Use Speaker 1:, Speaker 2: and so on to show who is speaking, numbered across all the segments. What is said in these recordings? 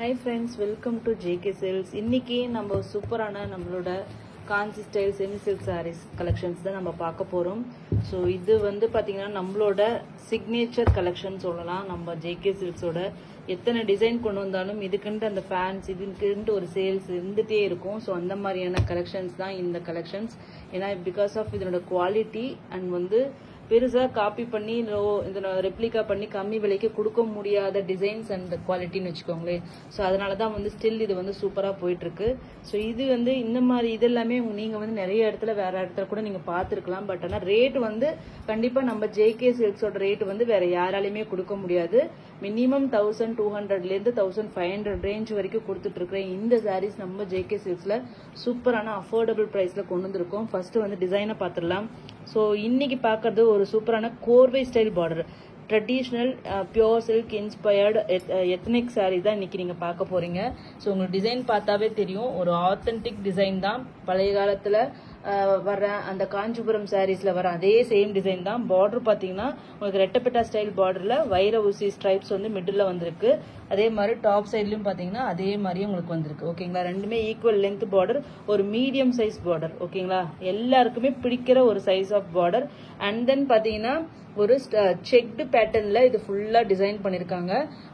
Speaker 1: Hi friends, welcome to JK Sales. இன்னைக்கு நம்ம சூப்பரான நம்மளோட Kanchi style semi silk sarees collections தான் நம்ம பார்க்க போறோம். ஸோ இது வந்து பாத்தீங்கன்னா நம்மளோட சிக்னேச்சர் கலெக்ஷன் சொல்லலாம். நம்ம JK Silksோட எத்தனை டிசைன் கொண்டு வந்தாலும் இதுக்குன்ட்டு அந்த ஃபேன்ஸ் இதுக்குன்ட்டு ஒரு சேல்ஸ் இருந்துட்டே இருக்கும். ஸோ அந்த மாதிரியான கலெக்ஷன்ஸ் தான் இந்த கலெக்ஷன்ஸ். ஏன்னா பிகாஸ் ஆஃப் இதனோட குவாலிட்டி அண்ட் வந்து பெருசா காப்பி பண்ணி இந்த ரெப்ளிகா பண்ணி கம்மி விலைக்கு கொடுக்க முடியாத டிசைன்ஸ் அண்ட் குவாலிட்டின்னு வச்சுக்கோங்களேன். ஸோ அதனால தான் வந்து ஸ்டில் இது வந்து சூப்பரா போயிட்டு இருக்கு. ஸோ இது வந்து இந்த மாதிரி இது எல்லாமே நீங்க வந்து நிறைய இடத்துல வேற இடத்துல கூட நீங்க பார்த்துருக்கலாம். பட் ஆனால் ரேட் வந்து கண்டிப்பா நம்ம JK Silksோட ரேட் வந்து வேற யாராலையுமே கொடுக்க முடியாது. மினிமம் 1200 இருந்து 1500 ரேஞ்ச் வரைக்கும் கொடுத்துட்டு இருக்கிற இந்த சாரீஸ் நம்ம JK Silksல சூப்பரான அஃபோர்டபுள் பிரைஸ்ல கொண்டு வந்திருக்கோம். ஃபர்ஸ்ட் வந்து டிசைனை பார்த்துடலாம். ஸோ இன்னைக்கு பார்க்கறது ஒரு சூப்பரான கோர்வை style border traditional pure silk inspired ethnic saree தான் இன்னைக்கு நீங்க பார்க்க போறீங்க. ஸோ உங்களுக்கு டிசைன் பார்த்தாவே தெரியும், ஒரு ஆத்தென்டிக் டிசைன் தான். பழைய காலத்துல வர அந்த காஞ்சிபுரம் சாரீஸ்ல வர அதே சேம் டிசைன் தான். பார்டர் பாத்தீங்கன்னா உங்களுக்கு ரெட்டப்பெட்டா ஸ்டைல் பார்டர்ல வைர ஊசி ஸ்ட்ரைப்ஸ் வந்து மிடில் வந்திருக்கு. அதே மாதிரி டாப் சைட்லயும் பாத்தீங்கன்னா அதே மாதிரி உங்களுக்கு வந்திருக்கு. ஓகேங்களா, ரெண்டுமே ஈக்குவல் லென்த் பார்டர், ஒரு மீடியம் சைஸ் பார்டர். ஓகேங்களா, எல்லாருக்குமே பிடிக்கிற ஒரு size of border. And then பாத்தீங்கன்னா ஒரு செக்டு பேட்டர்ன்ல இது ஃபுல்லா டிசைன் பண்ணிருக்காங்க.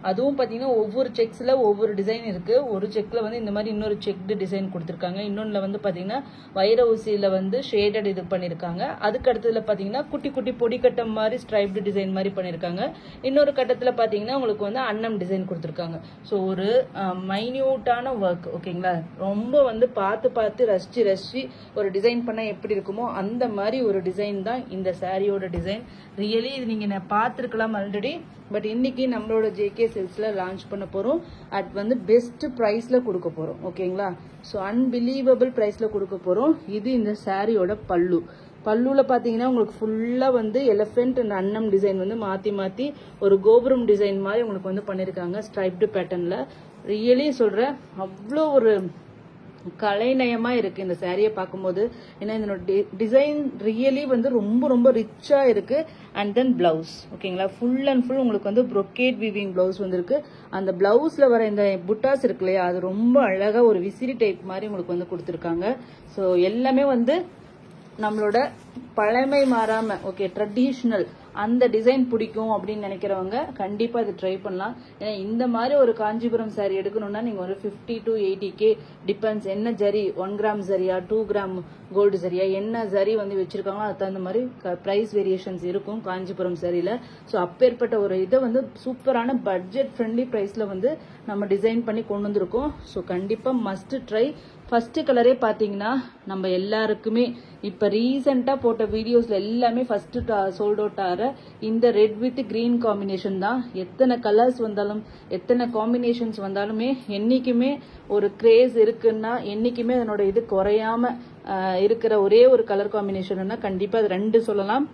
Speaker 1: அதுவும் பாத்தீங்கன்னா ஒவ்வொரு செக்ஸ்ல ஒவ்வொரு டிசைன் இருக்கு. ஒரு செக்ல வந்து இந்த மாதிரி இன்னொரு செக்டு டிசைன் கொடுத்திருக்காங்க. இன்னொன்னுல வந்து பாத்தீங்கன்னா வைர ஊசியில வந்து ஷேடட் இது பண்ணிருக்காங்க. அதுக்கு அடுத்ததுல பாத்தீங்கன்னா குட்டி குட்டி பொடி கட்டம் மாதிரி ஸ்ட்ரைப்டு டிசைன் மாதிரி பண்ணிருக்காங்க. இன்னொரு கட்டத்துல பாத்தீங்கன்னா உங்களுக்கு வந்து அன்னம் டிசைன் கொடுத்திருக்காங்க. ஸோ ஒரு மைன்யூட்டான ஒர்க். ஓகேங்களா, ரொம்ப வந்து பார்த்து ரசிச்சு ஒரு டிசைன் பண்ணா எப்படி இருக்குமோ அந்த மாதிரி ஒரு டிசைன் தான் இந்த சாரியோட டிசைன். ரியலி இது நீங்க பார்த்துருக்கலாம் ஆல்ரெடி. பட் இன்னைக்கு நம்மளோட JK Silksல லான்ச் பண்ண போறோம். அட் வந்து பெஸ்ட் பிரைஸ்ல கொடுக்க போறோம். ஓகேங்களா, ஸோ அன்பிலீவபிள் பிரைஸ்ல கொடுக்க போறோம். இது இந்த சாரியோட பல்லு. பல்லுல பாத்தீங்கன்னா உங்களுக்கு ஃபுல்லா வந்து எலிஃபென்ட் அண்ட் அன்னம் டிசைன் வந்து மாத்தி ஒரு கோபுரம் டிசைன் மாதிரி உங்களுக்கு வந்து பண்ணிருக்காங்க ஸ்ட்ரைப்டு பேட்டர்ன்ல. ரியலி சொல்றேன், அவ்வளோ ஒரு கலைநயமா இருக்கு இந்த சாரியை பார்க்கும்போது. ஏன்னா இதனோட டிசைன் ரியலி வந்து ரொம்ப ரிச்சா இருக்கு. And then blouse. ஓகேங்களா, ஃபுல் அண்ட் ஃபுல் உங்களுக்கு வந்து ப்ரொக்கேட் வீவிங் பிளவுஸ் வந்திருக்கு. அந்த பிளவுஸ்ல வர இந்த புட்டாஸ் இருக்கு இல்லையா, அது ரொம்ப அழகா ஒரு விசிறி டைப் மாதிரி உங்களுக்கு வந்து கொடுத்துருக்காங்க. ஸோ எல்லாமே வந்து நம்மளோட பழமை மாறாம ஓகே ட்ரெடிஷ்னல் அந்த டிசைன் பிடிக்கும் அப்படின்னு நினைக்கிறவங்க கண்டிப்பா இது ட்ரை பண்ணலாம். ஏன்னா இந்த மாதிரி ஒரு காஞ்சிபுரம் சாரி எடுக்கணும்னா நீங்க ஒரு 50 to 80K டிபெண்ட்ஸ். என்ன ஜரி, 1 கிராம் ஜரியா 2 கிராம் கோல்டு சரியா என்ன ஜரி வந்து வச்சிருக்காங்களோ அது தகுந்த மாதிரி பிரைஸ் வேரியேஷன்ஸ் இருக்கும் காஞ்சிபுரம் சாரியில. ஸோ அப்பேற்பட்ட ஒரு இதை வந்து சூப்பரான பட்ஜெட் ஃப்ரெண்ட்லி பிரைஸ்ல வந்து நம்ம டிசைன் பண்ணி கொண்டு வந்திருக்கோம். ஸோ கண்டிப்பா மஸ்ட் ட்ரை. ஃபர்ஸ்ட் கலரே பாத்தீங்கன்னா நம்ம எல்லாருக்குமே இப்ப ரீசெண்டா போட்ட வீடியோஸ்ல எல்லாமே ஃபர்ஸ்ட் சோல்ட் அவுட் ஆகிற இந்த ரெட் வித் கிரீன் காம்பினேஷன் தான். எத்தனை கலர்ஸ் வந்தாலும் எத்தனை காம்பினேஷன்ஸ் வந்தாலுமே என்னைக்குமே ஒரு கிரேஸ் இருக்குன்னா என்னைக்குமே அதனோட இது குறையாம இருக்கிற ஒரே ஒரு கலர் காம்பினேஷன்னா கண்டிப்பா அது ரெண்டு சொல்லலாம்.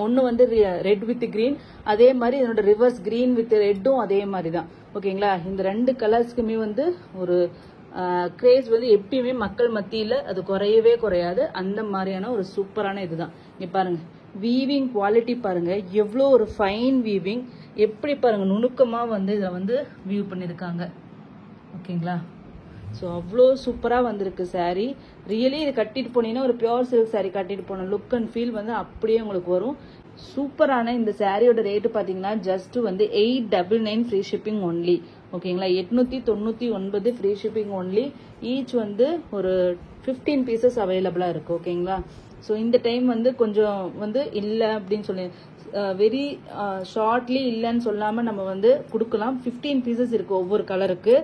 Speaker 1: ஒன்னு வந்து ரெட் வித் கிரீன், அதே மாதிரி இதனோட ரிவர்ஸ் கிரீன் வித் ரெட்டும் அதே மாதிரி தான். ஓகேங்களா, இந்த ரெண்டு கலர்ஸ்க்குமே வந்து ஒரு கிரேஸ் வந்து எப்பயுமே மக்கள் மத்தியில அது குறையவே குறையாது. அந்த மாதிரியான ஒரு சூப்பரான இதுதான். இங்க பாருங்க, வீவிங் குவாலிட்டி பாருங்க, எவ்வளோ ஒரு ஃபைன் வீவிங், எப்படி பாருங்க நுணுக்கமா வந்து இதை வந்து வியூ பண்ணிருக்காங்க. ஓகேங்களா, ஸோ அவ்வளோ சூப்பரா வந்திருக்கு சாரி. ரியலி இது கட்டிட்டு போனீங்கன்னா ஒரு பியோர் சில்க் சாரி கட்டிட்டு போன லுக் அண்ட் ஃபீல் வந்து அப்படியே உங்களுக்கு வரும். சூப்பரான இந்த சாரியோட ரேட்டு பாத்தீங்கன்னா ஜஸ்ட் வந்து 899 ஃப்ரீ ஷிப்பிங் ஒன்லி. ஓகேங்களா, 899 ஃப்ரீ ஷிப்பிங் ஒன்லி. ஈச் வந்து ஒரு 15 பீசஸ் அவைலபிளா இருக்கு. ஓகேங்களா, ஸோ இந்த டைம் வந்து கொஞ்சம் வந்து இல்லை அப்படின்னு சொல்லி வெரி ஷார்ட்லி இல்லைன்னு சொல்லாம நம்ம வந்து கொடுக்கலாம். 15 பீசஸ் இருக்கு ஒவ்வொரு கலருக்கு.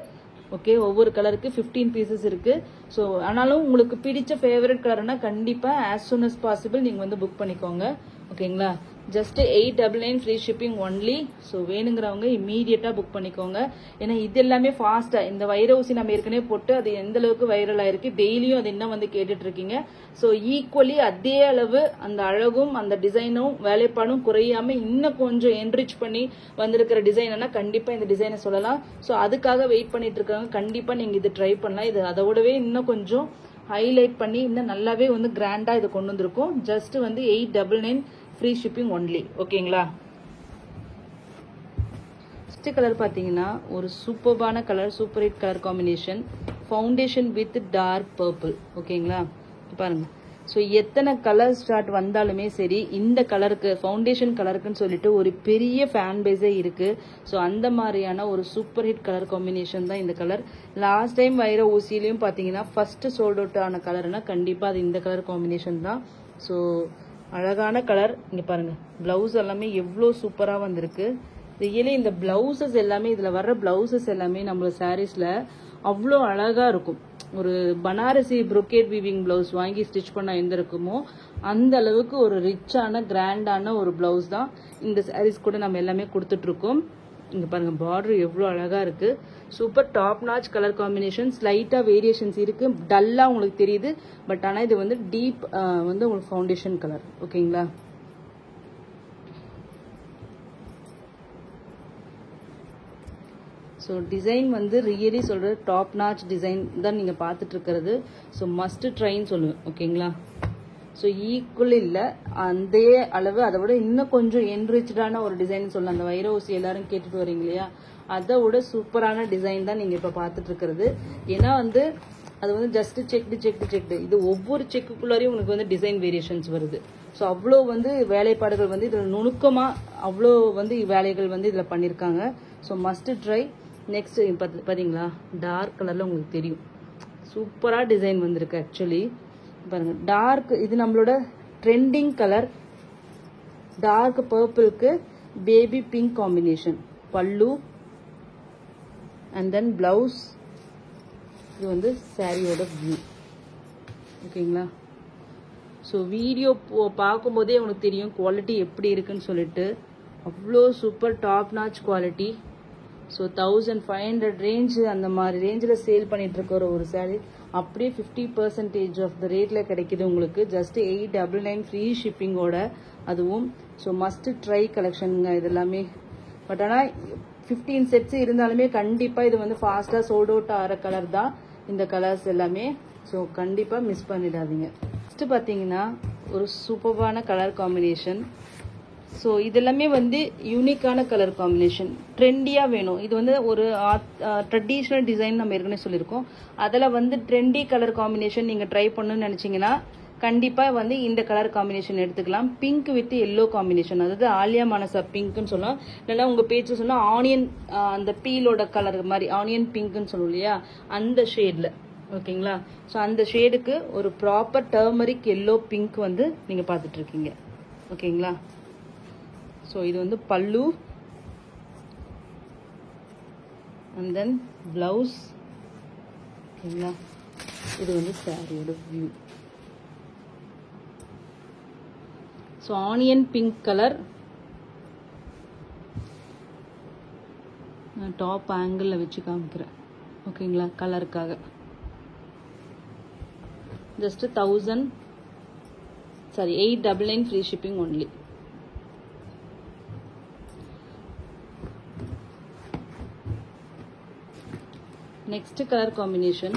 Speaker 1: ஓகே, ஒவ்வொரு கலருக்கு 15 பீசஸ் இருக்கு. ஸோ ஆனாலும் உங்களுக்கு பிடிச்ச ஃபேவரட் கலர்னா கண்டிப்பா ஆஸ் சூன் அஸ் பாசிபிள் நீங்க வந்து புக் பண்ணிக்கோங்க. ஓகேங்களா, just 899 free shipping only. So வேணுங்கிறவங்க இமீடியட்டா புக் பண்ணிக்கோங்க. ஏன்னா இது எல்லாமே ஃபாஸ்டா, இந்த வைர ஊசி நம்ம ஏற்கனவே போட்டு அது எந்த அளவுக்கு வைரல் ஆயிருக்கு, டெய்லியும் அது இன்னும் வந்து கேட்டுட்டு இருக்கீங்க. ஸோ ஈக்குவலி அதே அளவு அந்த அழகும் அந்த டிசைனும் வேலைப்பாடும் குறையாம இன்னும் கொஞ்சம் என்ரிச் பண்ணி வந்திருக்கிற டிசைன்னா கண்டிப்பா இந்த டிசைனை சொல்லலாம். ஸோ அதுக்காக வெயிட் பண்ணிட்டு இருக்காங்க. கண்டிப்பா நீங்க இது ட்ரை பண்ணலாம். இது அதோடவே இன்னும் கொஞ்சம் ஹைலைட் பண்ணி இன்னும் நல்லாவே வந்து கிராண்டா இது கொண்டு வந்திருக்கும். ஜஸ்ட் வந்து 899 ஃப்ரீ ஷிப்பிங் ஒன்லி. ஓகேங்களா, நெக்ஸ்ட் கலர் பார்த்தீங்கன்னா ஒரு சூப்பர்பான colour, super hit colour combination, foundation with dark purple. ஓகேங்களா, பாருங்க. ஸோ எத்தனை கலர் ஸ்டார்ட் வந்தாலுமே சரி, இந்த கலருக்கு ஃபவுண்டேஷன் கலருக்குன்னு சொல்லிட்டு ஒரு பெரிய ஃபேன் பேஸே இருக்கு. ஸோ அந்த மாதிரியான ஒரு சூப்பர் ஹிட் கலர் காம்பினேஷன் தான் இந்த கலர். லாஸ்ட் டைம் வைர ஊசிலையும் பார்த்தீங்கன்னா ஃபர்ஸ்ட் சோல்ட் அவுட் ஆன கலர்னா கண்டிப்பாக அது இந்த கலர் காம்பினேஷன் தான். ஸோ அழகான கலர். இங்கே பாருங்க, பிளவுஸ் எல்லாமே எவ்வளோ சூப்பராக வந்திருக்கு. ரியலி இந்த பிளவுசஸ் எல்லாமே, இதில் வர்ற பிளவுசஸ் எல்லாமே நம்மளோட சாரீஸில் அவ்வளோ அழகாக இருக்கும். ஒரு பனாரசி ப்ரொக்கேட் வீவிங் பிளவுஸ் வாங்கி ஸ்டிச் பண்ண எந்த இருக்குமோ அந்த அளவுக்கு ஒரு ரிச்சான கிராண்டான ஒரு பிளவுஸ் தான் இந்த சாரீஸ் கூட நம்ம எல்லாமே கொடுத்துட்டு இருக்கோம். இங்க பாருங்க, பார்டர் எவ்வளோ அழகா இருக்கு. Super top notch colour combination. லைட்டா வேரியேஷன்ஸ் இருக்கு, டல்லா உங்களுக்கு தெரியுது. பட் ஆனா இது வந்து டீப் வந்து உங்களுக்கு ஃபவுண்டேஷன் கலர். ஓகேங்களா, ஸோ டிசைன் வந்து ரியலி சொல்கிறது டாப் நாச் டிசைன் தான் நீங்கள் பார்த்துட்டு இருக்கிறது. ஸோ மஸ்ட் ட்ரைன்னு சொல்லுவேன். ஓகேங்களா, ஸோ ஈக்குவல் இல்லை, அதே அளவு அதை விட இன்னும் கொஞ்சம் என்ரிச்சான ஒரு டிசைன் சொல்லலாம். அந்த வைர ஊசி எல்லாரும் கேட்டுட்டு வரீங்க இல்லையா, அதை விட சூப்பரான டிசைன் தான் நீங்கள் இப்போ பார்த்துட்டு இருக்கிறது. ஏன்னா வந்து அது வந்து ஜஸ்ட் செக்டு இது ஒவ்வொரு செக்குக்குள்ளாரையும் உங்களுக்கு வந்து டிசைன் வேரியேஷன்ஸ் வருது. ஸோ அவ்வளோ வந்து வேலைப்பாடுகள் வந்து இதில் நுணுக்கமாக அவ்வளோ வந்து வேலைகள் வந்து இதில் பண்ணியிருக்காங்க. So must try. நெக்ஸ்ட் பார்த்தீங்களா, டார்க் கலரில் உங்களுக்கு தெரியும் சூப்பராக டிசைன் வந்திருக்கு. ஆக்சுவலி பாருங்க, டார்க் இது நம்மளோட ட்ரெண்டிங் கலர். டார்க் பர்பிளுக்கு பேபி பிங்க் காம்பினேஷன், பல்லு அண்ட் தென் பிளவுஸ். இது வந்து சாரியோட வியூ. ஓகேங்களா, ஸோ வீடியோ பார்க்கும்போதே உங்களுக்கு தெரியும் குவாலிட்டி எப்படி இருக்குன்னு சொல்லிட்டு. அவ்வளோ super top notch quality. So 1500 range அந்த மாதிரி ரேஞ்சில் சேல் பண்ணிட்டு இருக்கிற ஒரு சாரீ அப்படியே 50% ஆஃப் த ரேட்டில் கிடைக்குது உங்களுக்கு. ஜஸ்ட் 899 ஃப்ரீ ஷிப்பிங்கோட, அதுவும். ஸோ மஸ்ட் ட்ரை கலெக்ஷனுங்க இது எல்லாமே. பட் ஆனால் 15 செட்ஸ் இருந்தாலுமே கண்டிப்பாக இது வந்து ஃபாஸ்ட்டாக சோல்ட் அவுட் ஆகிற கலர் தான் இந்த கலர்ஸ் எல்லாமே. ஸோ கண்டிப்பாக மிஸ் பண்ணிடாதீங்க. நெக்ஸ்ட் பார்த்தீங்கன்னா ஒரு சூப்பரான கலர் காம்பினேஷன். ஸோ இதெல்லாமே வந்து யூனிக்கான கலர் காம்பினேஷன், ட்ரெண்டியாக வேணும். இது வந்து ஒரு ட்ரெடிஷ்னல் டிசைன் நம்ம ஏற்கனவே சொல்லியிருக்கோம். அதில் வந்து ட்ரெண்டி கலர் காம்பினேஷன் நீங்கள் ட்ரை பண்ணணும்னு நினச்சிங்கன்னா கண்டிப்பாக வந்து இந்த கலர் காம்பினேஷன் எடுத்துக்கலாம். பிங்க் வித் எல்லோ காம்பினேஷன், அதாவது ஆலியா மனசா பிங்க்னு சொல்லலாம். இல்லைன்னா உங்கள் பேச்சு சொன்னால் ஆனியன், அந்த பீலோட கலர் மாதிரி ஆனியன் பிங்க்னு சொல்லுவோம் இல்லையா, அந்த ஷேடில். ஓகேங்களா, ஸோ அந்த ஷேடுக்கு ஒரு ப்ராப்பர் டர்மரிக் எல்லோ பிங்க் வந்து நீங்கள் பார்த்துட்டு இருக்கீங்க. ஓகேங்களா, ஸோ இது வந்து பல்லு அண்ட் தென் பிளவுஸ். ஓகேங்களா, இது வந்து சாரியோட view. So onion pink colour. நான் டாப் ஆங்கிளில் வச்சு காமிக்கிறேன். ஓகேங்களா, கலருக்காக. Just 899 free shipping only. Next colour combination.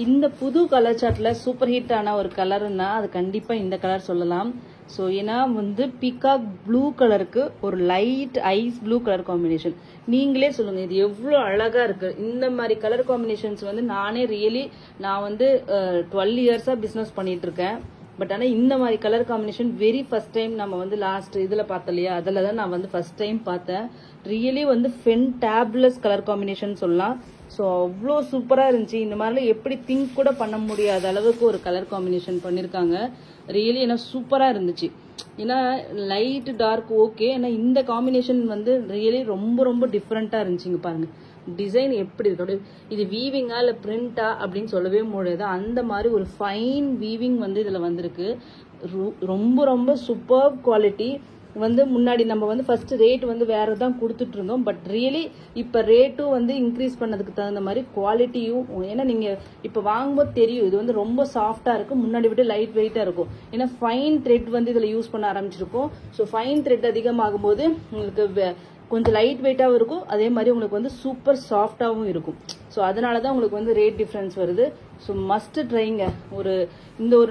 Speaker 1: இந்த புது கலர் சார்ட்ல சூப்பர் ஹிட் ஆன ஒரு கலர்னா அது கண்டிப்பா இந்த கலர் சொல்லலாம். ஸோ ஏன்னா வந்து பீகாக் ப்ளூ கலருக்கு ஒரு light ice blue colour combination. நீங்களே சொல்லுங்க இது எவ்வளோ அழகா இருக்கு. இந்த மாதிரி கலர் காம்பினேஷன்ஸ் வந்து நான் வந்து 12 இயர்ஸா பிசினஸ் பண்ணிட்டு இருக்கேன். பட் ஆனால் இந்த மாதிரி colour combination very first time நம்ம வந்து லாஸ்ட் இதில் பார்த்தோம் இல்லையா, அதில் தான் நான் வந்து ஃபர்ஸ்ட் டைம் பார்த்தேன். ரியலி வந்து ஃபென்டாபுலஸ் கலர் காம்பினேஷன் சொல்லலாம். ஸோ அவ்வளோ சூப்பராக இருந்துச்சு. இந்த மாதிரிலாம் எப்படி திங்க் கூட பண்ண முடியாத அளவுக்கு ஒரு கலர் காம்பினேஷன் பண்ணியிருக்காங்க. ரியலி ஏன்னா சூப்பராக இருந்துச்சு. ஏன்னா லைட் டார்க் ஓகே, ஏன்னா இந்த காம்பினேஷன் வந்து ரியலி ரொம்ப ரொம்ப டிஃப்ரெண்ட்டாக இருந்துச்சுங்க. பாருங்க டிசைன் எப்படி இருக்கு. இது வீவிங்கா இல்லை பிரிண்டா அப்படின்னு சொல்லவே முடியாது. அந்த மாதிரி ஒரு ஃபைன் வீவிங் வந்து இதில் வந்திருக்கு. ரொம்ப ரொம்ப சூப்பர் குவாலிட்டி. வந்து முன்னாடி நம்ம வந்து ஃபர்ஸ்ட் ரேட் வந்து வேற தான் கொடுத்துட்டு இருந்தோம். பட் ரியலி இப்போ ரேட்டும் வந்து இன்க்ரீஸ் பண்ணதுக்கு தகுந்த மாதிரி குவாலிட்டியும், ஏன்னா நீங்க இப்போ வாங்கும்போது தெரியும் இது வந்து ரொம்ப சாஃப்டா இருக்கும், முன்னாடி விட்டு லைட் வெயிட்டா இருக்கும். ஏன்னா ஃபைன் த்ரெட் வந்து இதில் யூஸ் பண்ண ஆரம்பிச்சிருக்கோம். ஸோ ஃபைன் த்ரெட் அதிகமாகும் போது உங்களுக்கு கொஞ்சம் லைட் வெயிட்டாகவும் இருக்கும், அதே மாதிரி உங்களுக்கு வந்து சூப்பர் சாஃப்டாகவும் இருக்கும். ஸோ அதனால தான் உங்களுக்கு வந்து ரேட் டிஃப்ரென்ஸ் வருது. ஸோ மஸ்ட் ட்ரைங்க. ஒரு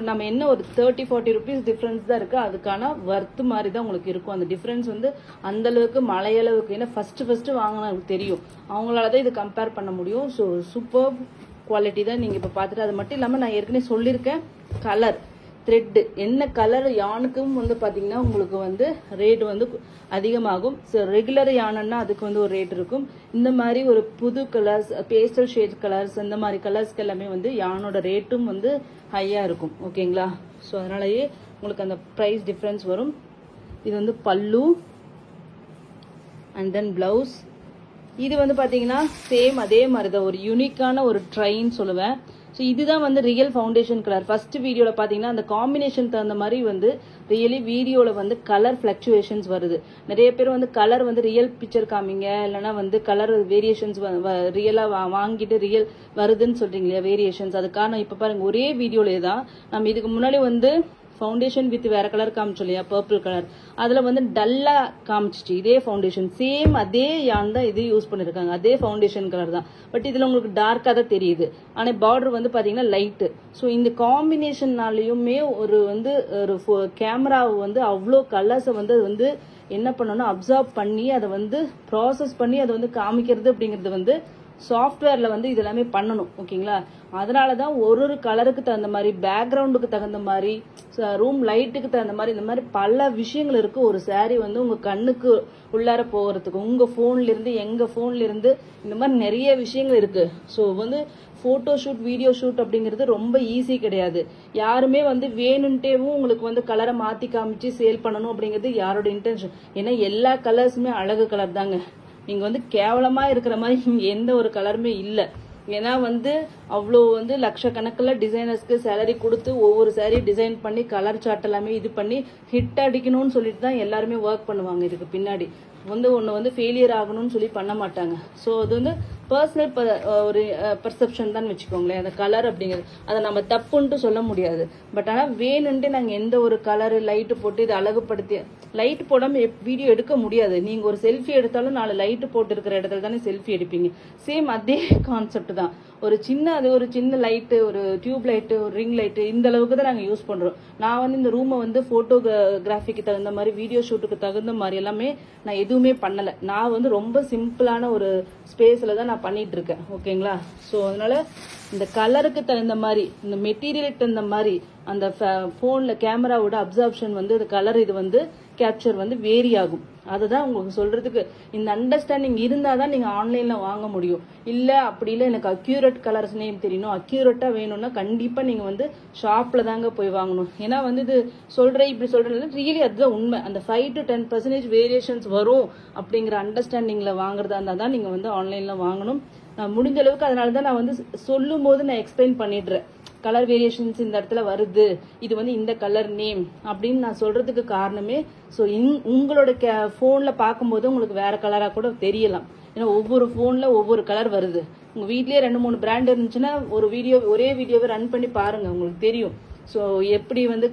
Speaker 1: நம்ம என்ன ஒரு 30-40 ருபீஸ் டிஃப்ரென்ஸ் தான் இருக்குது, அதுக்கான ஒர்த்து மாதிரி தான் உங்களுக்கு இருக்கும். அந்த டிஃப்ரென்ஸ் வந்து அந்தளவுக்கு மலையளவுக்கு, ஏன்னா ஃபஸ்ட்டு வாங்கினவங்களுக்கு தெரியும், அவங்களால தான் இது கம்பேர் பண்ண முடியும். ஸோ சூப்பர் குவாலிட்டி தான் நீங்கள் இப்போ பார்த்துட்டு. அது மட்டும் இல்லாமல் நான் ஏற்கனவே சொல்லியிருக்கேன், கலர் த்ரெட்டு என்ன கலர் யானுக்கும் வந்து பார்த்தீங்கன்னா உங்களுக்கு வந்து ரேட் வந்து அதிகமாகும். ஸோ ரெகுலர் யானைன்னா அதுக்கு வந்து ஒரு ரேட் இருக்கும். இந்த மாதிரி ஒரு புது கலர்ஸ், பேஸ்டல் ஷேட் கலர்ஸ், இந்த மாதிரி கலர்ஸ்க்கு எல்லாமே வந்து யானோட ரேட்டும் வந்து ஹையாக இருக்கும். ஓகேங்களா? ஸோ அதனாலயே உங்களுக்கு அந்த ப்ரைஸ் டிஃப்ரென்ஸ் வரும். இது வந்து பல்லு அண்ட் தென் பிளவுஸ். இது வந்து பார்த்தீங்கன்னா சேம் அதே மாதிரி தான், ஒரு யூனிக்கான ஒரு ட்ரைன்னு சொல்லுவேன். ஸோ இதுதான் வந்து ரியல் ஃபவுண்டேஷன் கலர். ஃபர்ஸ்ட் வீடியோவில் பார்த்தீங்கன்னா அந்த காம்பினேஷன் தகுந்த மாதிரி வந்து ரியலி வீடியோவில் வந்து கலர் ஃப்ளக்சுவேஷன்ஸ் வருது. நிறைய பேர் வந்து கலர் வந்து ரியல் பிக்சர் காமிங்க, இல்லைனா வந்து கலர் வேரியேஷன்ஸ் ரியலாக வாங்கிட்டு ரியல் வருதுன்னு சொல்றீங்க இல்லையா, வேரியேஷன்ஸ். அதுக்கான இப்போ பாருங்க, ஒரே வீடியோலே தான் நம்ம இதுக்கு முன்னாடி வந்து ஃபவுண்டேஷன் வித் வேற கலர் காமிச்சோம் இல்லையா, பர்பிள் கலர், அதுல வந்து டல்லா காமிச்சிச்சு. இதே ஃபவுண்டேஷன் சேம் அதே யான் தான் இது யூஸ் பண்ணிருக்காங்க, அதே ஃபவுண்டேஷன் கலர் தான். பட் இதுல உங்களுக்கு டார்க்கா தான் தெரியுது, ஆனா பார்டர் வந்து பாத்தீங்கன்னா லைட்டு. ஸோ இந்த காம்பினேஷன்னாலையுமே ஒரு வந்து ஒரு கேமராவை வந்து அவ்வளோ கலர்ஸை வந்து என்ன பண்ணணும், அப்சர்வ் பண்ணி அதை வந்து ப்ராசஸ் பண்ணி அதை வந்து காமிக்கிறது அப்படிங்கிறது வந்து சாஃப்ட்வேர்ல வந்து இது எல்லாமே பண்ணணும். ஓகேங்களா? அதனாலதான் ஒரு கலருக்கு தகுந்த மாதிரி, பேக்ரவுண்டுக்கு தகுந்த மாதிரி, ரூம் லைட்டுக்கு தகுந்த மாதிரி, இந்த மாதிரி பல விஷயங்கள் இருக்கு. ஒரு சாரி வந்து உங்க கண்ணுக்கு உள்ளார போகிறதுக்கு, உங்க போன்ல இருந்து எங்க போன்ல இருந்து, இந்த மாதிரி நிறைய விஷயங்கள் இருக்கு. ஸோ வந்து போட்டோ ஷூட், வீடியோ ஷூட் அப்படிங்கிறது ரொம்ப ஈஸி கிடையாது. யாருமே வந்து வேணும்ட்டேவும் உங்களுக்கு வந்து கலரை மாத்தி காமிச்சு சேல் பண்ணணும் அப்படிங்கிறது யாரோட இன்டென்ஷன். ஏன்னா எல்லா கலர்ஸுமே அழகு கலர் தாங்க. நீங்க வந்து கேவலமா இருக்கிற மாதிரி இங்க எந்த ஒரு கலருமே இல்லை. ஏன்னா வந்து அவ்வளோ வந்து லட்சக்கணக்கில் டிசைனர்ஸ்க்கு சேலரி கொடுத்து ஒவ்வொரு சாரி டிசைன் பண்ணி கலர் சார்ட் எல்லாமே இது பண்ணி ஹிட் அடிக்கணும்னு சொல்லிட்டு தான் எல்லாருமே ஒர்க் பண்ணுவாங்க. இதுக்கு பின்னாடி வந்து ஒன்று வந்து ஃபெயிலியர் ஆகணும்னு சொல்லி பண்ண மாட்டாங்க. ஸோ அது வந்து பர்சனல் ஒரு பர்செப்ஷன் தான் வச்சுக்கோங்களேன். அந்த கலர் அப்படிங்கிறது அதை நம்ம தப்புன்ட்டு சொல்ல முடியாது. பட் ஆனால் வேணுன்ட்டு நாங்கள் எந்த ஒரு கலரு லைட்டு போட்டு இதை அழகுபடுத்தி, லைட் போடாமல் வீடியோ எடுக்க முடியாது. நீங்கள் ஒரு செல்ஃபி எடுத்தாலும் 4 லைட்டு போட்டு இருக்கிற இடத்துல தானே செல்ஃபி எடுப்பீங்க. சேம் அதே கான்செப்ட் தான். ஒரு சின்ன லைட்டு, ஒரு டியூப் லைட்டு, ஒரு ரிங் லைட்டு, இந்த அளவுக்கு தான் நாங்கள் யூஸ் பண்ணுறோம். நான் வந்து இந்த ரூமை வந்து ஃபோட்டோகிராஃபிக்கு தகுந்த மாதிரி, வீடியோ ஷூட்டுக்கு தகுந்த மாதிரி எல்லாமே நான் எதுவுமே பண்ணலை. நான் வந்து ரொம்ப சிம்பிளான ஒரு ஸ்பேஸில் தான் நான் பண்ணிட்டு இருக்கேன். ஓகேங்களா? ஸோ அதனால இந்த கலருக்கு தகுந்த மாதிரி, இந்த மெட்டீரியலுக்கு தகுந்த மாதிரி, அந்த ஃபோனில் கேமராவோட அப்சர்ப்ஷன் வந்து இந்த கலர் இது வந்து கேப்சர் வந்து வேரி ஆகும். அதுதான் உங்களுக்கு சொல்றதுக்கு இந்த அண்டர்ஸ்டாண்டிங் இருந்தால் தான் நீங்கள் ஆன்லைனில் வாங்க முடியும். இல்லை அப்படி இல்லை, எனக்கு அக்யூரேட் கலர்ஸ் நேம் தெரியணும், அக்யூரேட்டாக வேணும்னா கண்டிப்பாக நீங்கள் வந்து ஷாப்பில் தாங்க போய் வாங்கணும். ஏன்னா வந்து இது இப்படி சொல்கிறேன் ரியலி அதுதான் உண்மை. அந்த 5 to 10% வேரியேஷன்ஸ் வரும் அப்படிங்கிற அண்டர்ஸ்டாண்டிங்கில் வாங்குறதா இருந்தால் தான் நீங்கள் வந்து ஆன்லைனில் வாங்கணும். நான் முடிஞ்ச அளவுக்கு அதனால தான் நான் வந்து சொல்லும் போது நான் எக்ஸ்பிளைன் பண்ணிடுறேன். கலர் வேரியேஷன்ஸ் இந்த இடத்துல வருது, இது வந்து இந்த கலர் நேம் அப்படின்னு நான் சொல்றதுக்கு காரணமே, ஸோ உங்களோட ஃபோன்ல பார்க்கும்போது உங்களுக்கு வேற கலராக கூட தெரியலாம். ஏன்னா ஒவ்வொரு ஃபோன்ல ஒவ்வொரு கலர் வருது. உங்க வீட்லயே 2-3 பிராண்ட் இருந்துச்சுன்னா ஒரே வீடியோவை ரன் பண்ணி பாருங்க, உங்களுக்கு தெரியும். ஸோ எப்படி வந்து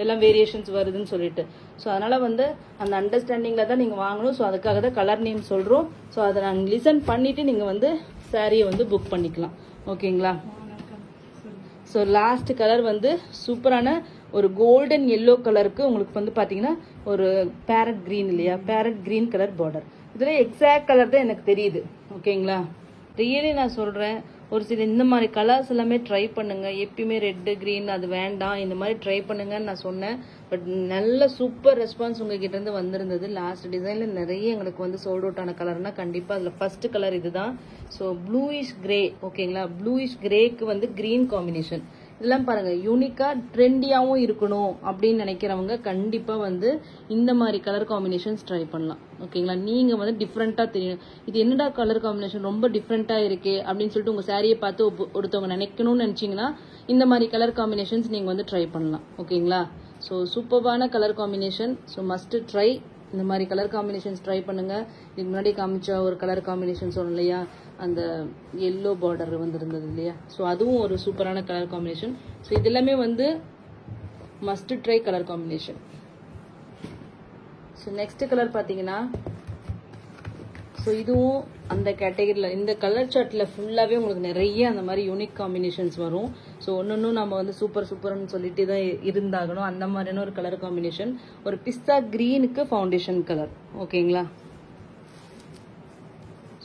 Speaker 1: எல்லாம் வேரியேஷன்ஸ் வருதுன்னு சொல்லிட்டு. ஸோ அதனால வந்து அந்த அண்டர்ஸ்டாண்டிங்ல தான் நீங்க வாங்கணும். ஸோ அதுக்காக தான் கலர் நேம் சொல்றோம். ஸோ அதை நாங்கள் லிசன் பண்ணிட்டு நீங்க வந்து சாரியை வந்து புக் பண்ணிக்கலாம். ஓகேங்களா? ஸோ லாஸ்ட் கலர் வந்து சூப்பரான ஒரு கோல்டன் எல்லோ கலருக்கு உங்களுக்கு வந்து பார்த்தீங்கன்னா ஒரு பேரட் கிரீன் இல்லையா, பேரட் கிரீன் கலர் பார்டர். இதில் எக்ஸாக்ட் கலர் தான் எனக்கு தெரியுது. ஓகேங்களா? ரியலி நான் சொல்கிறேன், ஒரு சில இந்த மாதிரி கலர்ஸ் எல்லாமே ட்ரை பண்ணுங்க. எப்பயுமே ரெட்டு கிரீன் அது வேண்டாம், இந்த மாதிரி ட்ரை பண்ணுங்கன்னு நான் சொன்னேன். பட் நல்ல சூப்பர் ரெஸ்பான்ஸ் உங்ககிட்ட இருந்து வந்திருந்தது. லாஸ்ட் டிசைன்ல நிறைய எங்களுக்கு வந்து சோல்ட் அவுட் ஆன கலர்னா கண்டிப்பாக அதில் ஃபர்ஸ்ட் கலர் இதுதான். So bluish grey. ஓகேங்களா? ப்ளூயிஷ் கிரேக்கு வந்து கிரீன் காம்பினேஷன். இதெல்லாம் பாருங்க, யூனிக்கா ட்ரெண்டியாவும் இருக்கணும் அப்படின்னு நினைக்கிறவங்க கண்டிப்பா வந்து இந்த மாதிரி கலர் காம்பினேஷன்ஸ் ட்ரை பண்ணலாம். ஓகேங்களா? நீங்க வந்து டிஃப்ரெண்டா தெரியும், இது என்னடா கலர் காம்பினேஷன் ரொம்ப டிஃப்ரெண்டா இருக்கே அப்படின்னு சொல்லிட்டு உங்க சாரியை பார்த்து ஒருத்தவங்க நினைக்கணும்னு நினைச்சீங்கன்னா இந்த மாதிரி கலர் காம்பினேஷன்ஸ் நீங்க வந்து ட்ரை பண்ணலாம். ஓகேங்களா? ஸோ சூப்பர்பான colour combination. So must try. இந்த மாதிரி கலர் காம்பினேஷன்ஸ் ட்ரை பண்ணுங்க. இதுக்கு முன்னாடி காமிச்ச ஒரு கலர் காம்பினேஷன் சொன்னோம் இல்லையா, அந்த எல்லோ பார்டர் வந்திருந்தது இல்லையா, ஸோ அதுவும் ஒரு சூப்பரான கலர் காம்பினேஷன். ஸோ இது எல்லாமே வந்து must try colour combination. So next colour பார்த்தீங்கன்னா ஸோ இதுவும் அந்த கேட்டகரியில் இந்த கலர் சார்ட்டில் ஃபுல்லாகவே உங்களுக்கு நிறைய அந்த மாதிரி யூனிக் காம்பினேஷன்ஸ் வரும். ஸோ ஒன்று நம்ம வந்து சூப்பர்னு சொல்லிட்டு தான் இருந்தாகணும். அந்த மாதிரியான ஒரு கலர் காம்பினேஷன். ஒரு பிஸ்தா க்ரீனுக்கு ஃபவுண்டேஷன் கலர். ஓகேங்களா?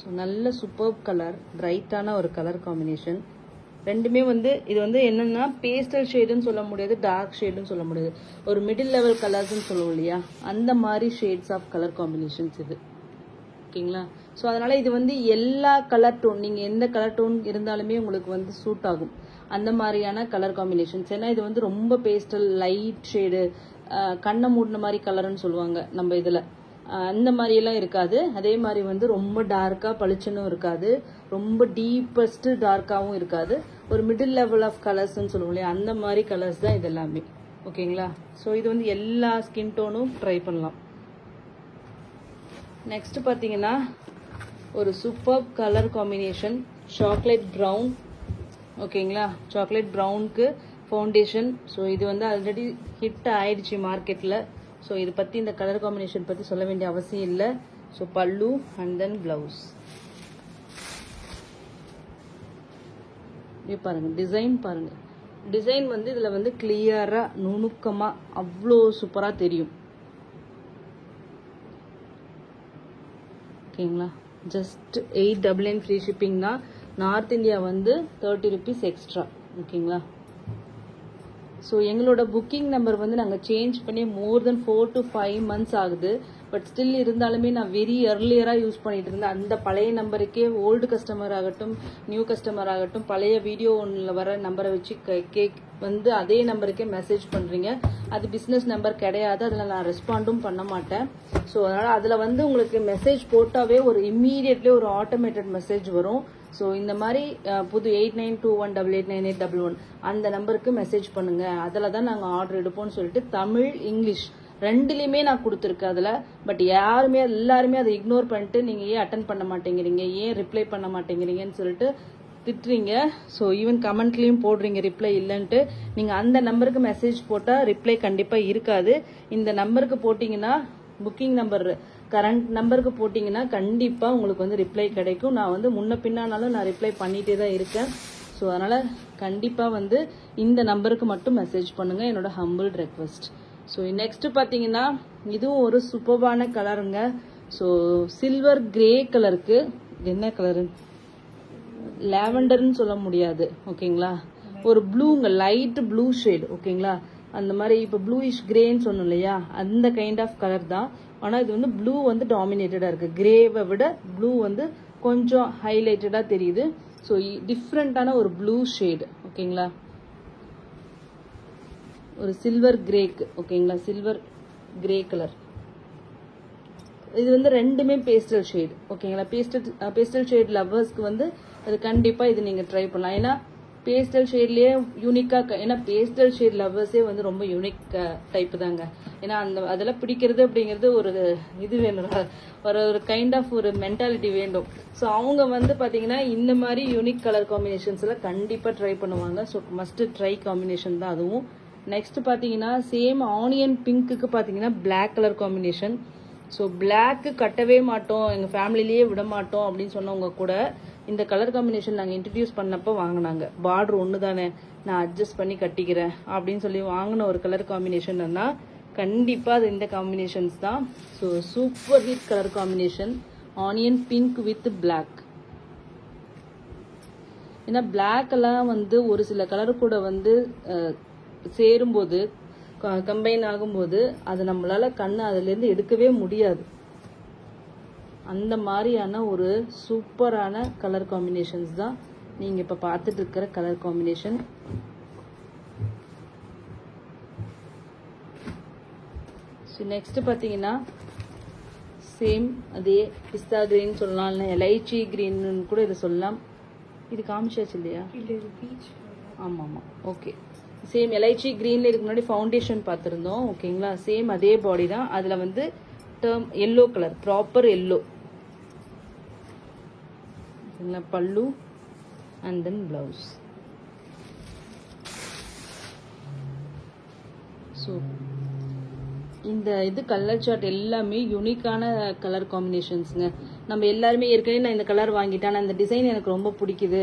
Speaker 1: ஸோ நல்ல சூப்பர் கலர், பிரைட்டான ஒரு கலர் காம்பினேஷன். ரெண்டுமே வந்து இது வந்து என்னன்னா பேஸ்டல் ஷேடுன்னு சொல்ல முடியாது, டார்க் ஷேடுன்னு சொல்ல முடியாது, ஒரு மிடில் லெவல் கலர்ஸ்ன்னு சொல்லுவோம் இல்லையா, அந்த மாதிரி ஷேட்ஸ் ஆஃப் கலர் காம்பினேஷன்ஸ் இது. ஓகேங்களா? ஸோ அதனால இது வந்து எல்லா கலர் டோன், நீங்கள் எந்த கலர் டோன் இருந்தாலுமே உங்களுக்கு வந்து சூட் ஆகும் அந்த மாதிரியான கலர் காம்பினேஷன்ஸ். ஏன்னா இது வந்து ரொம்ப பேஸ்டல் லைட் ஷேடு, கண்ணை மூடின மாதிரி கலர்னு சொல்லுவாங்க நம்ம இதில், அந்த மாதிரியெல்லாம் இருக்காது. அதே மாதிரி வந்து ரொம்ப டார்க்காக பளிச்சுன்னு இருக்காது, ரொம்ப டீப்பஸ்ட் டார்க்காகவும் இருக்காது, ஒரு மிடில் லெவல் ஆஃப் கலர்ஸ்ன்னு சொல்லுவோம் இல்லையா, அந்த மாதிரி கலர்ஸ் தான் இது எல்லாமே. ஓகேங்களா? ஸோ இது வந்து எல்லா ஸ்கின் டோனும் ட்ரை பண்ணலாம். நெக்ஸ்ட் பார்த்தீங்கன்னா ஒரு super colour combination, chocolate brown. ஓகேங்களா? சாக்லேட் ப்ரௌனுக்கு ஃபவுண்டேஷன். ஸோ இது வந்து ஆல்ரெடி ஹிட் ஆயிடுச்சு மார்க்கெட்டில். ஸோ இதை பற்றி, இந்த கலர் காம்பினேஷன் பற்றி சொல்ல வேண்டிய அவசியம் இல்லை. ஸோ பல்லு அண்ட் தென் பிளவுஸ். இது பாருங்க, டிசைன் பாருங்க. டிசைன் வந்து இதில் வந்து கிளியராக நுணுக்கமாக அவ்வளோ சூப்பராக தெரியும். ஓகேங்களா? ஜஸ்ட் 899 ஃப்ரீ ஷிப்பிங் தான். நார்த் இந்தியா வந்து 30 rupees எக்ஸ்ட்ரா. ஓகேங்களா? ஸோ எங்களோட புக்கிங் நம்பர் வந்து நாங்கள் சேஞ்ச் பண்ணி மோர் தென் 4 to 5 months ஆகுது. பட் ஸ்டில் இருந்தாலுமே நான் வெரி earlier-ஆக யூஸ் பண்ணிட்டு இருந்தேன். அந்த பழைய நம்பருக்கே ஓல்டு கஸ்டமர் ஆகட்டும், நியூ கஸ்டமர் ஆகட்டும், பழைய வீடியோ ஒன்றில் வர நம்பரை வச்சு வந்து அதே நம்பருக்கே மெசேஜ் பண்ணுறீங்க. அது பிஸ்னஸ் நம்பர் கிடையாது, அதில் நான் ரெஸ்பாண்டும் பண்ண மாட்டேன். ஸோ அதனால் அதில் வந்து உங்களுக்கு மெசேஜ் போட்டாவே ஒரு இம்மீடியட்லி ஒரு ஆட்டோமேட்டட் மெசேஜ் வரும். ஸோ இந்த மாதிரி புது 8921889811 அந்த நம்பருக்கு மெசேஜ் பண்ணுங்க, அதில் தான் நாங்கள் ஆர்டர் எடுப்போம்னு சொல்லிட்டு தமிழ் இங்கிலீஷ் ரெண்டுலேயுமே நான் கொடுத்துருக்கேன் அதில். பட் எல்லாருமே அதை இக்னோர் பண்ணிட்டு நீங்கள் ஏன் அட்டன் பண்ண மாட்டேங்கிறீங்க, ஏன் ரிப்ளை பண்ண மாட்டேங்கிறீங்கன்னு சொல்லிட்டு திட்டுறீங்க. ஸோ ஈவன் கமெண்ட்லேயும் போடுறீங்க ரிப்ளை இல்லைன்ட்டு. நீங்கள் அந்த நம்பருக்கு மெசேஜ் போட்டால் ரிப்ளை கண்டிப்பாக இருக்காது. இந்த நம்பருக்கு போட்டிங்கன்னா, புக்கிங் நம்பர் கரண்ட் நம்பருக்கு போட்டிங்கன்னா கண்டிப்பாக உங்களுக்கு வந்து ரிப்ளை கிடைக்கும். நான் வந்து முன்ன பின்னானாலும் நான் ரிப்ளை பண்ணிகிட்டே தான் இருக்கேன். ஸோ அதனால் கண்டிப்பாக வந்து இந்த நம்பருக்கு மட்டும் மெசேஜ் பண்ணுங்கள், என்னோட ஹம்பிள் ரெக்வெஸ்ட். ஸோ நெக்ஸ்ட் பார்த்தீங்கன்னா இதுவும் ஒரு சூப்பர்பான கலருங்க. ஸோ சில்வர் கிரே கலருக்கு, என்ன கலரு, லாவெண்டர்னு சொல்ல முடியாது. ஓகேங்களா? ஒரு ப்ளூங்க, லைட் ப்ளூ ஷேட். ஓகேங்களா? அந்த மாதிரி இப்போ ப்ளூயிஷ் கிரேன்னு சொன்னோம் இல்லையா, அந்த கைண்ட் ஆஃப் கலர் தான். ஆனால் இது வந்து ப்ளூ வந்து டாமினேட்டடாக இருக்குது, கிரேவை விட ப்ளூ வந்து கொஞ்சம் ஹைலைட்டடாக தெரியுது. ஸோ டிஃப்ரெண்ட்டான ஒரு ப்ளூ ஷேடு. ஓகேங்களா? ஒரு சில்வர் கிரேக்கு. ஓகேங்களா? Silver grey colour. இது வந்து ரெண்டுமே பேஸ்டல் ஷேடு. ஓகேங்களா? பேஸ்டல் ஷேட் லவ்வர்ஸ்க்கு வந்து அது கண்டிப்பாக இது நீங்கள் ட்ரை பண்ணலாம். ஏன்னா பேஸ்டல் ஷேட்லேயே யூனிக்காக, ஏன்னா பேஸ்டல் ஷேட் லவ்வர்ஸே வந்து ரொம்ப யூனிக் டைப்பு தாங்க. ஏன்னா அதெல்லாம் பிடிக்கிறது அப்படிங்கிறது ஒரு இது வேணும், ஒரு கைண்ட் ஆஃப் ஒரு மென்டாலிட்டி வேண்டும். ஸோ அவங்க வந்து பார்த்தீங்கன்னா இந்த மாதிரி யூனிக் கலர் காம்பினேஷன்ஸில் கண்டிப்பாக ட்ரை பண்ணுவாங்க. ஸோ மஸ்ட் ட்ரை காம்பினேஷன் தான் அதுவும். நெக்ஸ்ட் பார்த்தீங்கன்னா சேம் ஆனியன் பிங்க்குக்கு பார்த்தீங்கன்னா black colour combination. So black கட்டவே மாட்டோம், எங்கள் ஃபேமிலிலேயே விட மாட்டோம் அப்படின்னு சொன்னவங்க கூட இந்த கலர் காம்பினேஷன் நாங்கள் இன்ட்ரடியூஸ் பண்ணப்போ வாங்கினாங்க. பார்டர் ஒன்று தானே, நான் அட்ஜஸ்ட் பண்ணி கட்டிக்கிறேன் அப்படின்னு சொல்லி வாங்கின ஒரு கலர் காம்பினேஷன்னா கண்டிப்பாக அது இந்த காம்பினேஷன்ஸ் தான். So super hit colour combination, onion pink with black. ஏன்னா பிளாக் எல்லாம் வந்து ஒரு சில கலர் கூட வந்து சேரும்போது, கம்பைன் ஆகும்போது அது நம்மளால கண்ணு அதுலேருந்து எடுக்கவே முடியாது. அந்த மாதிரியான ஒரு சூப்பரான கலர் காம்பினேஷன்ஸ் தான் நீங்கள் இப்போ பார்த்துட்டு இருக்கிற கலர் காம்பினேஷன். ஸோ நெக்ஸ்ட் பார்த்தீங்கன்னா சேம் அதே பிஸ்தா கிரீன் சொல்லலாம், இல்லை எலைச்சி கிரீன் கூட இதை சொல்லலாம். இது காமிச்சாச்சு இல்லையா? ஆமாம் ஆமாம், ஓகே. சேம் எலைச்சி கிரீன்ல இதுக்கு முன்னாடி ஃபவுண்டேஷன் பார்த்துருந்தோம். ஓகேங்களா? சேம் அதே பாடி தான். அதில் வந்து term yellow colour, proper yellow. பல்லு அண்ட் தென் பிளவுஸ். ஸோ இந்த இது கலர் சார்ட் எல்லாமே யூனிக்கான கலர் காம்பினேஷன்ஸுங்க. நம்ம எல்லாருமே ஏற்கனவே நான் இந்த கலர் வாங்கிட்டேன், ஆனால் இந்த டிசைன் எனக்கு ரொம்ப பிடிக்குது,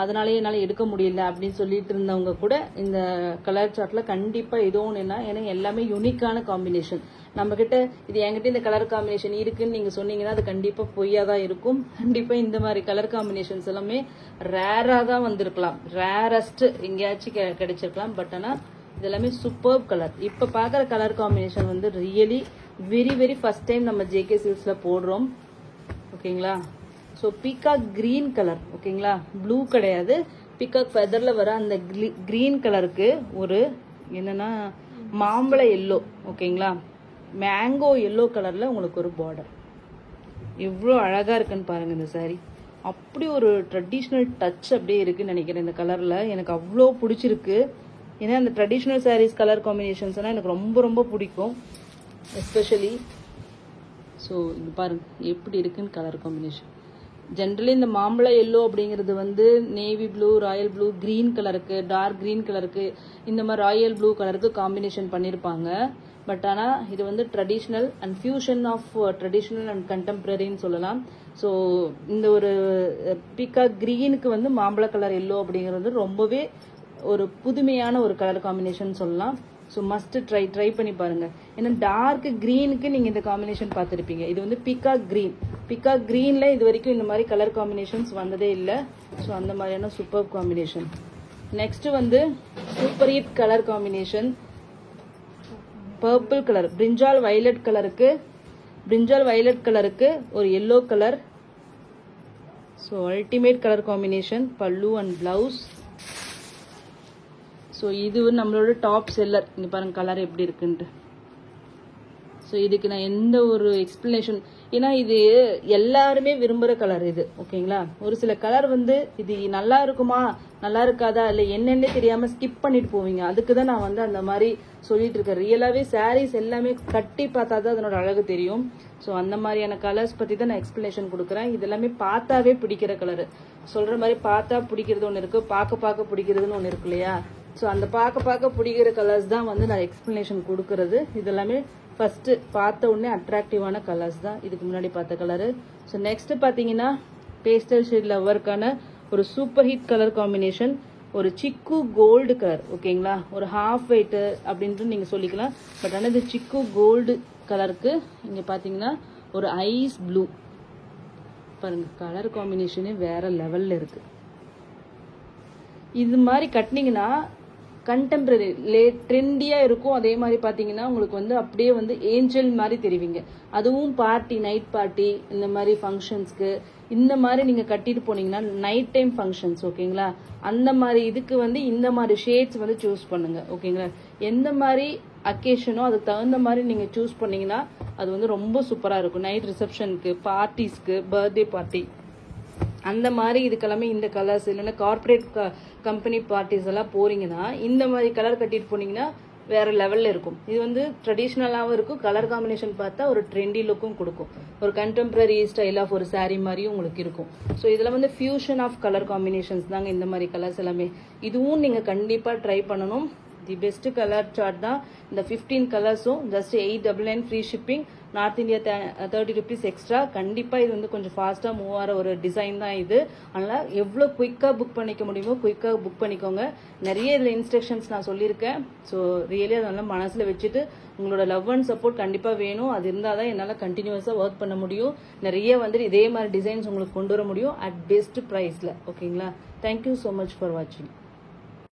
Speaker 1: அதனாலேயே என்னால் எடுக்க முடியல அப்படின்னு சொல்லிட்டு இருந்தவங்க கூட இந்த கலர் சார்ட்ல கண்டிப்பாக ஏதோ ஒன்றுனா, ஏன்னா எல்லாமே யூனிக்கான காம்பினேஷன். நம்ம கிட்ட இது என்கிட்ட இந்த கலர் காம்பினேஷன் இருக்குன்னு நீங்க சொன்னீங்கன்னா அது கண்டிப்பா பொய்யா தான் இருக்கும். கண்டிப்பா இந்த மாதிரி கலர் காம்பினேஷன்ஸ் எல்லாமே ரேரா தான் வந்திருக்கலாம், ரேரஸ்ட் எங்கேயாச்சும் கிடைச்சிருக்கலாம். பட் ஆனா இதெல்லாமே சூப்பர் கலர். இப்ப பாக்குற கலர் காம்பினேஷன் வந்து really very very first time நம்ம ஜேகே சில்க்ஸ்ல போடுறோம். ஓகேங்களா? So peacock green colour. ஓகேங்களா? ப்ளூ கிடையாது, பீகாக் ஃபெதர்ல வர அந்த கிரீன் கலருக்கு ஒரு என்னன்னா மாம்பழ எல்லோ. ஓகேங்களா? மேங்கோ எல்லோ கலர்ல உங்களுக்கு ஒரு பார்டர். எவ்வளோ அழகா இருக்குன்னு பாருங்க இந்த சாரி. அப்படி ஒரு ட்ரெடிஷ்னல் டச் அப்படியே இருக்குன்னு நினைக்கிறேன் இந்த கலர்ல. எனக்கு அவ்வளோ பிடிச்சிருக்கு. ஏன்னா அந்த ட்ரெடிஷ்னல் சாரீஸ் கலர் காம்பினேஷன்ஸ்லாம் எனக்கு ரொம்ப ரொம்ப பிடிக்கும் எஸ்பெஷலி. ஸோ இது பாருங்க எப்படி இருக்குன்னு கலர் காம்பினேஷன். ஜென்ரலி இந்த மாம்பழ எல்லோ அப்படிங்கிறது வந்து navy blue, royal blue, green கலருக்கு, டார்க் கிரீன் கலருக்கு, இந்த மாதிரி ராயல் ப்ளூ கலருக்கு காம்பினேஷன் பண்ணியிருப்பாங்க. பட் ஆனால் இது வந்து traditional and fusion of traditional and கண்டெம்பரரின்னு சொல்லலாம். ஸோ இந்த ஒரு பீகாக் கிரீனுக்கு வந்து மாம்பழ கலர் எல்லோ அப்படிங்கிறது ரொம்பவே ஒரு புதுமையான ஒரு கலர் காம்பினேஷன் சொல்லலாம். ஸோ மஸ்ட் ட்ரை பண்ணி பாருங்க. ஏன்னா டார்க் கிரீனுக்கு நீங்க இந்த காம்பினேஷன் பார்த்துருப்பீங்க. இது வந்து பீகாக் கிரீன். பீகாக் கிரீன்ல இது வரைக்கும் இந்த மாதிரி கலர் காம்பினேஷன்ஸ் வந்ததே இல்லை. ஸோ அந்த மாதிரியான சூப்பர் காம்பினேஷன். நெக்ஸ்ட் வந்து super hit colour combination purple colour, பிரிஞ்சால் வயலட் கலருக்கு ஒரு yellow colour. So ultimate colour combination. பல்லு அண்ட் பிளவுஸ். ஸோ இது நம்மளோட டாப் செல்லர். இங்க பாருங்க கலர் எப்படி இருக்குன்ட்டு. ஸோ இதுக்கு நான் எந்த ஒரு எக்ஸ்பிளனேஷன், ஏன்னா இது எல்லாருமே விரும்புகிற கலர் இது. ஓகேங்களா? ஒரு சில கலர் வந்து இது நல்லா இருக்குமா நல்லா இருக்காதா இல்லை என்னென்னே தெரியாமல் ஸ்கிப் பண்ணிட்டு போவீங்க. அதுக்கு தான் நான் வந்து அந்த மாதிரி சொல்லிட்டு இருக்கேன். ரியலாகவே சாரீஸ் எல்லாமே கட்டி பார்த்தா தான் அதனோட அழகு தெரியும். ஸோ அந்த மாதிரியான கலர்ஸ் பற்றி தான் நான் எக்ஸ்பிளனேஷன் கொடுக்குறேன். இது எல்லாமே பார்த்தாவே பிடிக்கிற கலர். சொல்கிற மாதிரி பார்த்தா பிடிக்கிறது ஒன்று இருக்குது, பார்க்க பிடிக்கிறதுன்னு ஒன்று இருக்கு இல்லையா? ஸோ அந்த பார்க்க பிடிக்கிற கலர்ஸ் தான் வந்து நான் எக்ஸ்பிளனேஷன் கொடுக்கறது. இது எல்லாமே ஃபர்ஸ்ட் பார்த்த உடனே அட்ராக்டிவான கலர்ஸ் தான் இதுக்கு முன்னாடி பார்த்த கலரு. ஸோ நெக்ஸ்ட் பார்த்தீங்கன்னா பேஸ்டல் ஷேட்ல ஒர்க்கான ஒரு சூப்பர் ஹிட் கலர் காம்பினேஷன், ஒரு சிக்கு கோல்டு கலர். ஓகேங்களா? ஒரு ஹாஃப் ஒயிட் அப்படின்ட்டு நீங்க சொல்லிக்கலாம். பட் ஆனால் இது சிக்கு கோல்டு கலருக்கு இங்க பாத்தீங்கன்னா ஒரு ஐஸ் ப்ளூ. பாருங்க கலர் காம்பினேஷனே வேற லெவல்ல இருக்கு. இது மாதிரி கட்டினீங்கன்னா கண்டெம்பரரி ட்ரெண்டியா இருக்கும். அதே மாதிரி பாத்தீங்கன்னா உங்களுக்கு வந்து அப்படியே வந்து ஏஞ்சல் மாதிரி தெரிவிங்க. அதுவும் பார்ட்டி, நைட் பார்ட்டி, இந்த மாதிரி ஃபங்க்ஷன்ஸ்க்கு இந்த மாதிரி நீங்க கட்டிட்டு போனீங்கன்னா நைட் டைம் ஃபங்க்ஷன்ஸ். ஓகேங்களா? அந்த மாதிரி இதுக்கு வந்து இந்த மாதிரி ஷேட்ஸ் வந்து சூஸ் பண்ணுங்க. ஓகேங்களா? எந்த மாதிரி அக்கேஷனோ அதுக்கு தகுந்த மாதிரி நீங்க சூஸ் பண்ணீங்கன்னா அது வந்து ரொம்ப சூப்பரா இருக்கும். நைட் ரிசப்ஷனுக்கு, பார்ட்டிஸ்க்கு, பர்த்டே பார்ட்டி, அந்த மாதிரி இதுக்கெல்லாமே இந்த கலர்ஸ். இல்லைன்னா கார்பரேட் கம்பெனி பார்ட்டிஸ் எல்லாம் போறீங்கன்னா இந்த மாதிரி கலர் கட்டிட்டு போனீங்கன்னா வேற லெவல்ல இருக்கும். இது வந்து ட்ரெடிஷ்னலாகவும் இருக்கும். கலர் காம்பினேஷன் பார்த்தா ஒரு ட்ரெண்டி லுக்கும் கொடுக்கும். ஒரு கண்டெம்பரரி ஸ்டைல் ஆஃப் ஒரு சாரீ மாதிரியும் உங்களுக்கு இருக்கும். ஸோ இதில் வந்து ஃபியூஷன் ஆஃப் கலர் காம்பினேஷன்ஸ் தாங்க இந்த மாதிரி கலர்ஸ் எல்லாமே. இதுவும் நீங்க கண்டிப்பா ட்ரை பண்ணணும். தி பெஸ்ட் கலர் சார்ட் தான் இந்த 15 கலர்ஸும். Just 899 free shipping. North India 30 rupees extra. கண்டிப்பா இது வந்து கொஞ்சம் ஃபாஸ்டா மூவ் ஆகிற ஒரு டிசைன் தான் இது. அதனால எவ்வளவு குயிக்கா புக் பண்ணிக்க முடியுமோ குயிக்கா புக் பண்ணிக்கோங்க. நிறைய இதுல இன்ஸ்ட்ரக்ஷன்ஸ் நான் சொல்லியிருக்கேன். ஸோ ரியலி அதெல்லாம் மனசுல வச்சுட்டு உங்களோட லவ் அண்ட் சப்போர்ட் கண்டிப்பா வேணும். அது இருந்தால் தான் என்னால் கண்டினியூஸா ஒர்க் பண்ண முடியும். நிறைய வந்து இதே மாதிரி டிசைன்ஸ் உங்களுக்கு கொண்டு வர முடியும் அட் பெஸ்ட் ப்ரைஸ்ல. ஓகேங்களா? தேங்க்யூ ஸோ மச் ஃபார் வாட்சிங்.